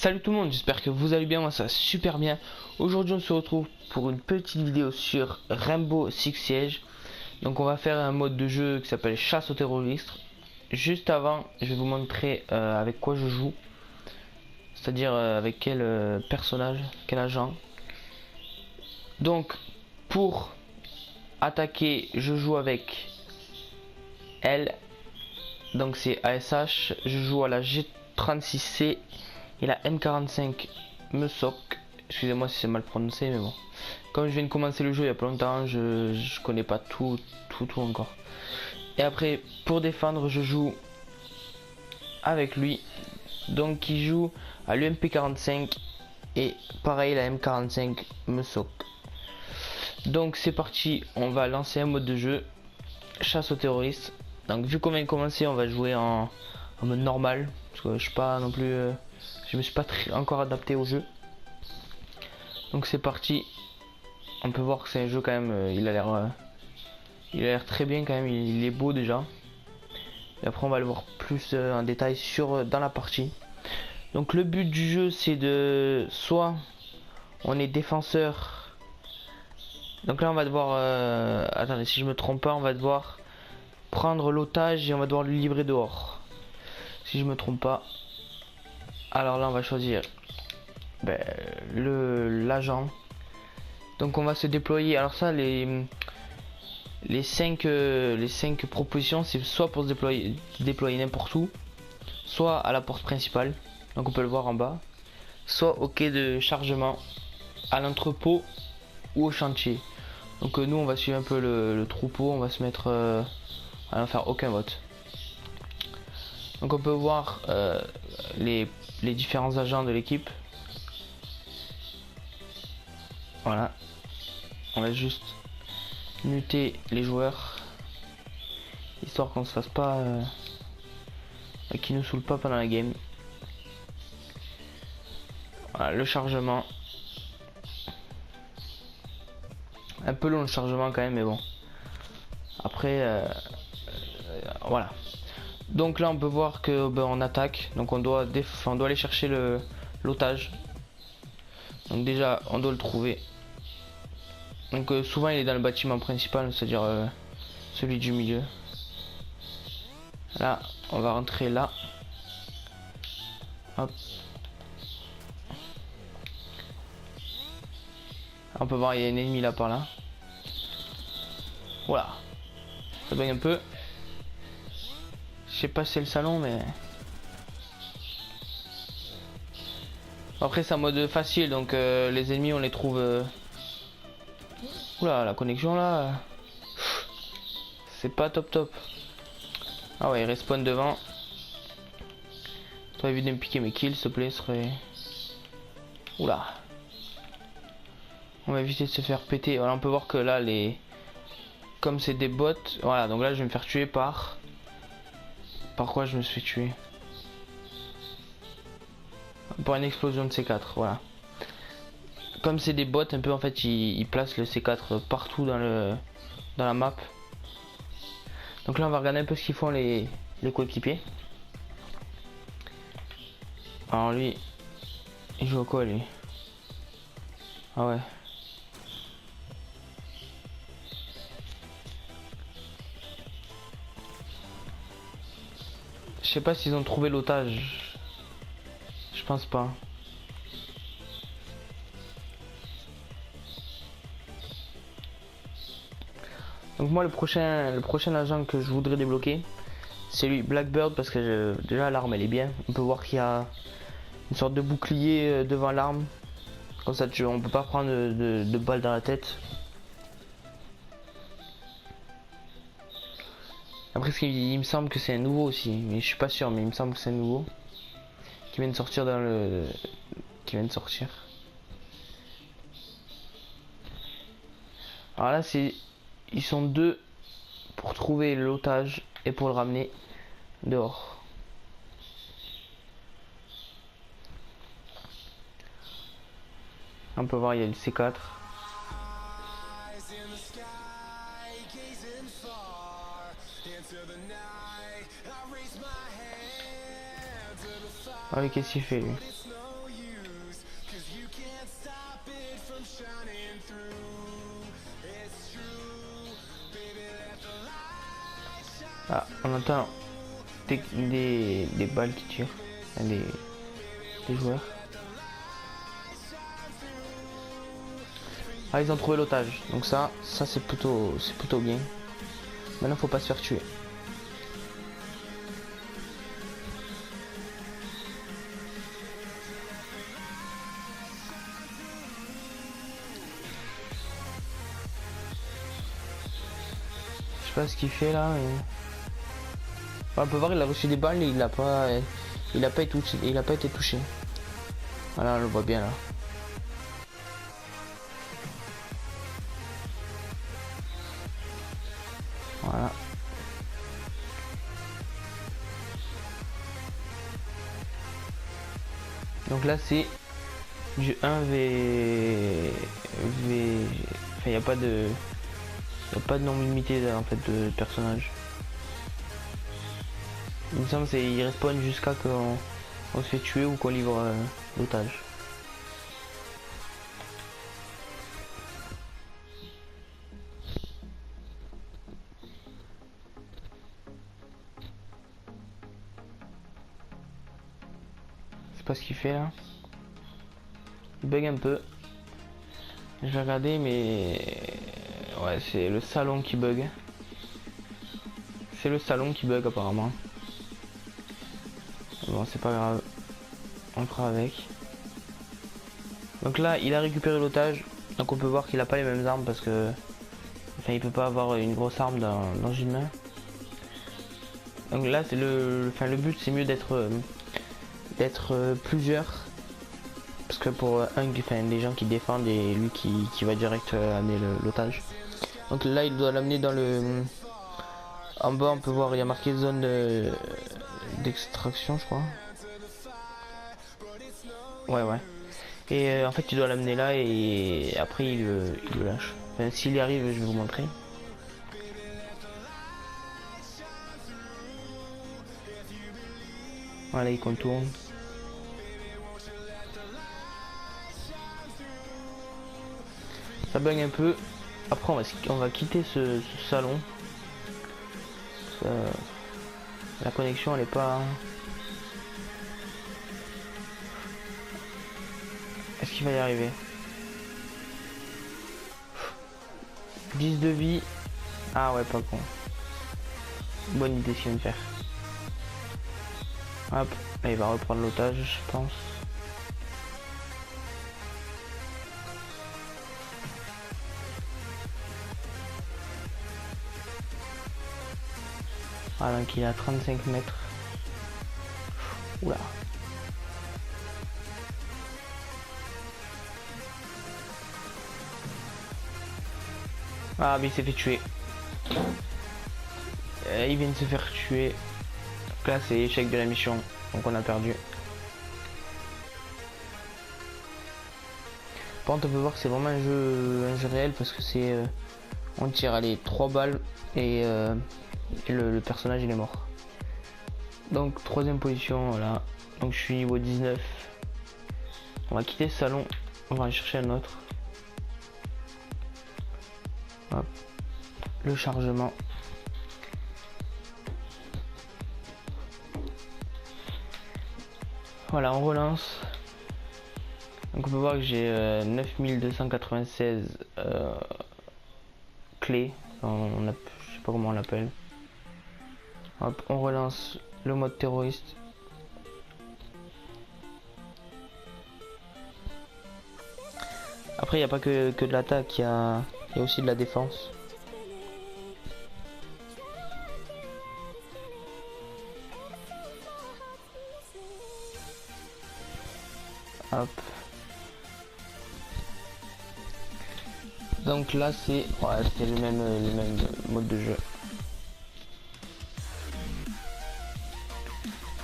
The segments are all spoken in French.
Salut tout le monde, j'espère que vous allez bien, moi ça va super bien. Aujourd'hui on se retrouve pour une petite vidéo sur Rainbow Six Siege. Donc on va faire un mode de jeu qui s'appelle chasse aux terroristes. Juste avant, je vais vous montrer avec quoi je joue. C'est-à-dire avec quel personnage, quel agent. Donc pour attaquer, je joue avec L. Donc c'est ASH, je joue à la G36C et la M45 me soque. Excusez-moi si c'est mal prononcé, mais bon. Comme je viens de commencer le jeu il y a pas longtemps, je connais pas tout encore. Et après, pour défendre, je joue avec lui. Donc il joue à l'UMP45 et pareil la M45 me soque. Donc c'est parti, on va lancer un mode de jeu chasse aux terroristes. Donc vu qu'on vient de commencer, on va jouer en mode normal parce que je suis pas non plus je me suis pas encore adapté au jeu. Donc c'est parti. On peut voir que c'est un jeu quand même, il a l'air très bien quand même, il est beau déjà. Et après on va le voir plus en détail dans la partie. Donc le but du jeu c'est de soit on est défenseur. Donc là on va devoir attendez, si je me trompe pas, on va devoir prendre l'otage et on va devoir le livrer dehors. Si je me trompe pas. Alors là on va choisir l'agent. Donc on va se déployer. Alors ça les 5 propositions c'est soit pour se déployer n'importe où, soit à la porte principale, donc on peut le voir en bas, soit au quai de chargement, à l'entrepôt ou au chantier. Donc nous on va suivre un peu le troupeau, on va se mettre à n'en faire aucun vote. Donc on peut voir les différents agents de l'équipe. Voilà, on va juste muter les joueurs histoire qu'on se fasse pas qu'ils nous saoulent pas pendant la game. Voilà, le chargement, un peu long le chargement quand même, mais bon après voilà. Donc là on peut voir que on attaque, donc on doit aller chercher l'otage. Donc déjà on doit le trouver. Donc souvent il est dans le bâtiment principal, c'est-à-dire celui du milieu. Là on va rentrer là. Hop. On peut voir il y a un ennemi là par là. Voilà. Ça bug un peu. Je sais pas si c'est le salon mais... Après c'est un mode facile donc les ennemis on les trouve... Oula, la connexion là... C'est pas top. Ah ouais, il respawn devant. Toi évite de me piquer mes kills s'il te plaît, serait... Oula. On va éviter de se faire péter. Voilà, on peut voir que là comme c'est des bots, voilà, donc là je vais me faire tuer par quoi je me suis tué par une explosion de C4, voilà. Comme c'est des bots un peu en fait, ils placent le C4 partout dans la map. Donc là on va regarder un peu ce qu'ils font les coéquipiers. Alors lui, il joue à quoi lui? Ah ouais. Je sais pas s'ils ont trouvé l'otage. Je pense pas. Donc moi le prochain agent que je voudrais débloquer, c'est lui, Blackbird, parce que déjà l'arme elle est bien. On peut voir qu'il y a une sorte de bouclier devant l'arme. Comme ça on peut pas prendre de balles dans la tête. Après il me semble que c'est un nouveau aussi, mais je suis pas sûr, mais il me semble que c'est un nouveau qui vient de sortir Alors là ils sont deux pour trouver l'otage et pour le ramener dehors. On peut voir il y a le C4. Ah oui, qu'est-ce qu'il fait lui? Ah, on entend des balles qui tirent. Enfin, des joueurs. Ah, ils ont trouvé l'otage. Donc ça c'est plutôt bien. Maintenant, faut pas se faire tuer. Je sais pas ce qu'il fait là. Mais... on peut voir, il a reçu des balles et il a pas été touché. Voilà, on le voit bien là. Voilà. Donc là c'est du 1v. Enfin, il n'y a pas de nombre limité en fait de personnages. Il me semble qu'ils respawnent jusqu'à qu'on se fait tuer ou qu'on livre l'otage. Je sais pas ce qu'il fait là. Il bug un peu. Je vais regarder mais ouais, c'est le salon qui bug. C'est le salon qui bug apparemment. Bon, c'est pas grave. On fera avec. Donc là, il a récupéré l'otage. Donc on peut voir qu'il a pas les mêmes armes parce que... enfin, il peut pas avoir une grosse arme dans une main. Donc là, c'est le but, c'est mieux d'être plusieurs. Parce que pour les gens qui défendent et lui qui va direct amener l'otage. Donc là, il doit l'amener dans le... en bas, on peut voir, il y a marqué zone d'extraction, je crois. Ouais. Et en fait, tu dois l'amener là et après, il le lâche. Enfin, s'il y arrive, je vais vous montrer. Voilà, il contourne. Ça bug un peu. Après, on va quitter ce salon. La connexion, elle est pas... est-ce qu'il va y arriver? 10 de vie. Ah ouais, pas con. Bonne idée ce qu'il vient de faire. Hop, là, il va reprendre l'otage, je pense. Ah, donc il est à 35 mètres. Oula. Ah, mais il s'est fait tuer. Il vient de se faire tuer. Donc là, c'est échec de la mission. Donc on a perdu. Par contre, on peut voir que c'est vraiment un jeu réel parce que c'est... on tire, allez, 3 balles et le personnage il est mort. Donc troisième position, voilà. Donc je suis niveau 19. On va quitter ce salon. On va aller chercher un autre. Hop. Le chargement. Voilà, on relance. Donc on peut voir que j'ai 9296 clés. Je sais pas comment on l'appelle. Hop, on relance le mode terroriste. Après, il n'y a pas que de l'attaque, il y a aussi de la défense. Hop. Donc là, c'est le même mode de jeu.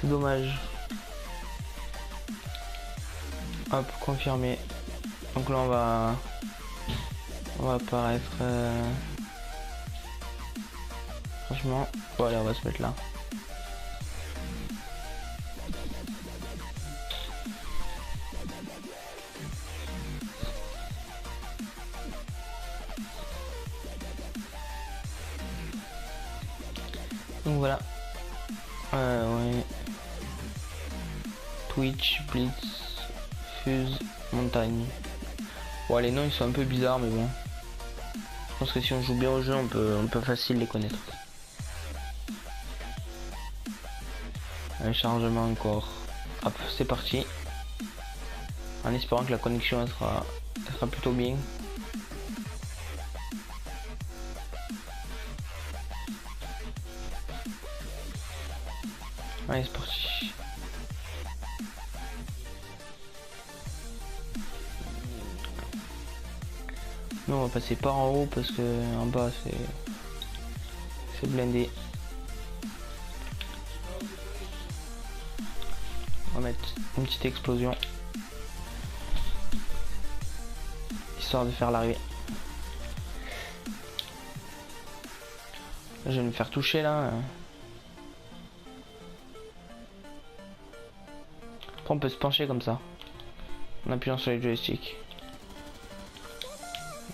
C'est dommage. Hop, confirmé. Donc là, on va apparaître. Franchement, bon, allez, on va se mettre là. Donc voilà. Ouais. Twitch, Blitz, Fuse, Montagne. Bon, les noms ils sont un peu bizarres, mais bon. Je pense que si on joue bien au jeu, on peut facile les connaître. Un chargement encore. Hop, c'est parti. En espérant que la connexion elle sera plutôt bien. Allez, c'est parti. Nous on va passer par en haut parce que en bas c'est blindé. On va mettre une petite explosion histoire de faire l'arrivée. Je vais me faire toucher là. Après on peut se pencher comme ça en appuyant sur les joysticks.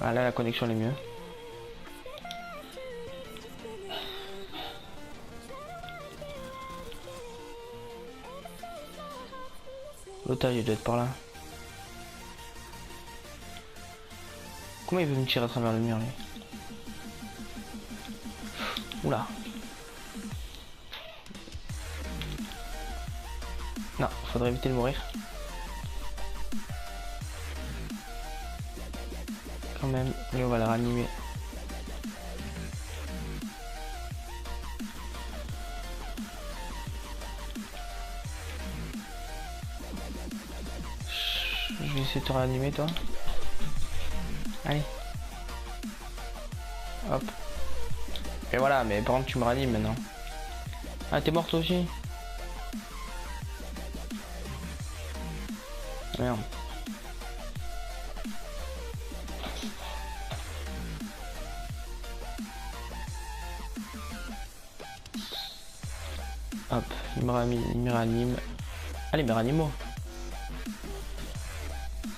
Ah là la connexion elle est mieux. L'otage il doit être par là. Comment il veut me tirer à travers le mur lui? Oula. Non, faudrait éviter de mourir. Quand même, et on va la ranimer. Je vais essayer de te réanimer toi. Allez. Hop. Et voilà, mais par contre tu me ranimes maintenant. Ah t'es morte aussi. Merde. Hop, il me réanime. Allez, mais réanime-moi.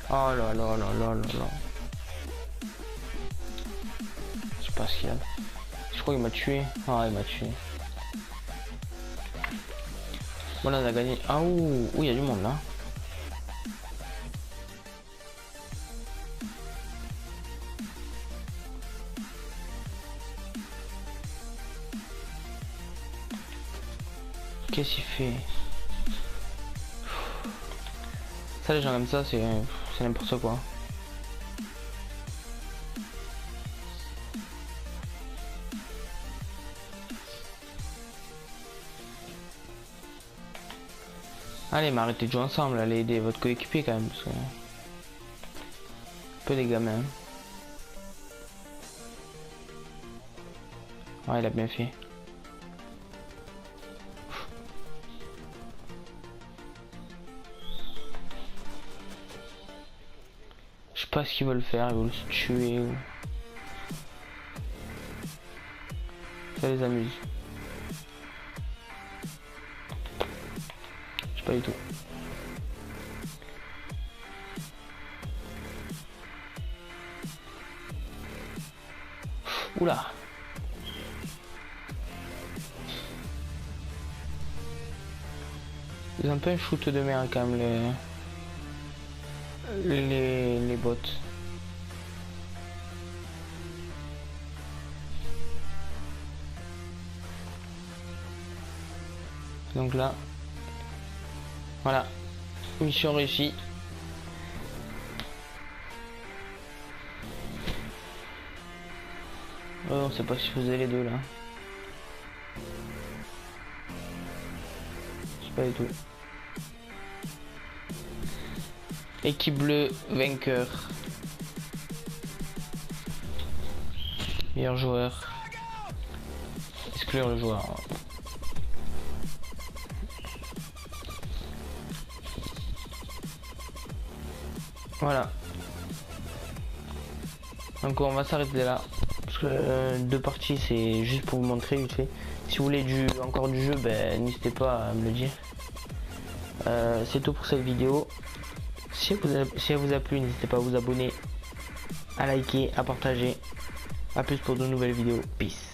Oh là là là là là là. Je sais pas ce qu'il a. Je crois qu'il m'a tué. Ah, il m'a tué. Voilà, on a gagné. Ah, ouh, il y a du monde là. Qu'est-ce qu'il fait? Ça, les gens comme ça, c'est n'importe quoi. Allez, mais arrêtez de jouer ensemble, allez aider votre coéquipier quand même, parce que... Un peu les gamins. Ouais, il a bien fait. Je sais pas ce qu'ils veulent faire, ils veulent se tuer ou... Ça les amuse. Je sais pas du tout. Oula. Ils ont un peu un shoot de merde quand même les bots. Donc là, voilà, mission réussie. Oh, on sait pas si je faisais les deux là. Je sais pas du tout. Équipe bleue, vainqueur. Meilleur joueur. Exclure le joueur. Voilà. Donc on va s'arrêter là. Parce que deux parties c'est juste pour vous montrer vite fait. Si vous voulez encore du jeu, ben n'hésitez pas à me le dire. C'est tout pour cette vidéo. Si elle vous a plu, n'hésitez pas à vous abonner, à liker, à partager. A plus pour de nouvelles vidéos. Peace.